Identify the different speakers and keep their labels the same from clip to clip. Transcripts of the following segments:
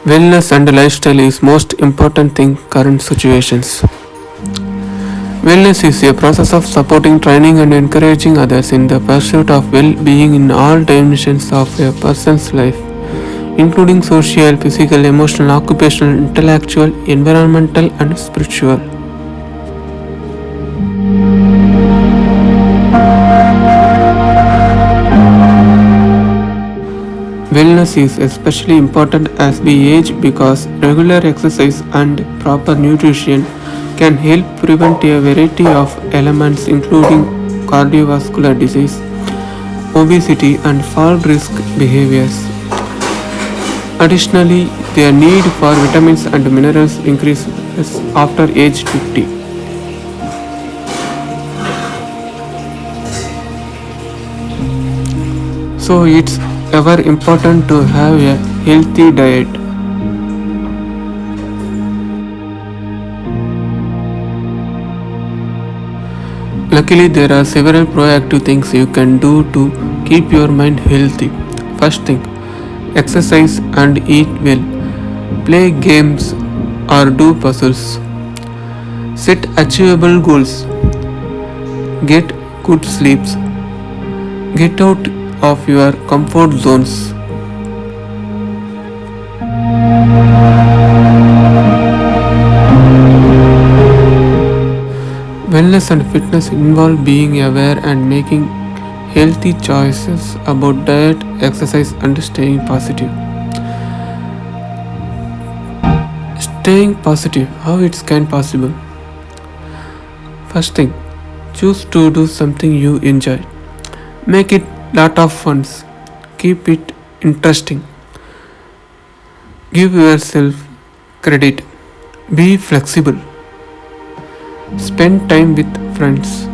Speaker 1: Wellness and lifestyle is most important thing current situations. Wellness is a process of supporting, training and encouraging others in the pursuit of well-being in all dimensions of a person's life, including social, physical, emotional, occupational, intellectual, environmental and spiritual. Wellness is especially important as we age because regular exercise and proper nutrition can help prevent a variety of ailments including cardiovascular disease, obesity and fall risk behaviors. Additionally, their need for vitamins and minerals increases after age 50. So it's ever important to have a healthy diet. Luckily, there are several proactive things you can do to keep your mind healthy. First thing, exercise and eat well. Play games or do puzzles. Set achievable goals. Get good sleeps. Get out of your comfort zones. Wellness and fitness involve being aware and making healthy choices about diet, exercise, and staying positive. Staying positive, how it's can possible? First thing, choose to do something you enjoy. Make it lot of fun. Keep it interesting. Give yourself credit. Be flexible. Spend time with friends.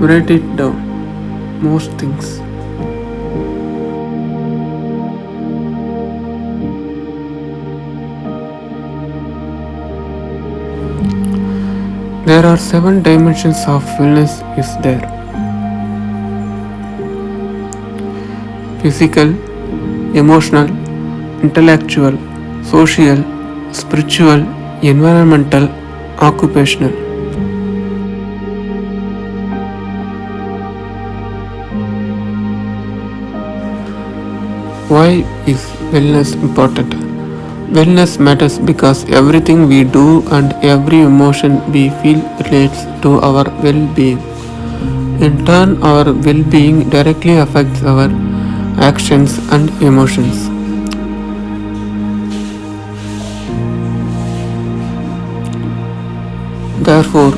Speaker 1: Write it down. Most things. There are 7 dimensions of wellness is there. Physical, emotional, intellectual, social, spiritual, environmental, occupational. Why is wellness important? Wellness matters because everything we do and every emotion we feel relates to our well-being. In turn, our well-being directly affects our actions and emotions. Therefore,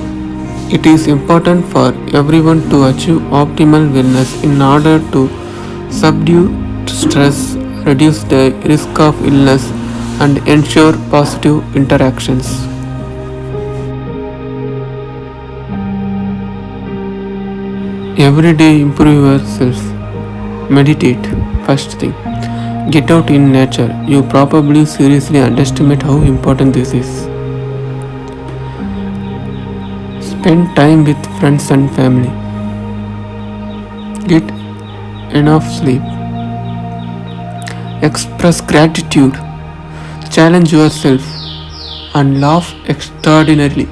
Speaker 1: it is important for everyone to achieve optimal wellness in order to subdue stress, reduce the risk of illness, and ensure positive interactions. Every day improve yourself. Meditate. First thing. Get out in nature. You probably seriously underestimate how important this is. Spend time with friends and family. Get enough sleep. Express gratitude. Challenge yourself and laugh extraordinarily.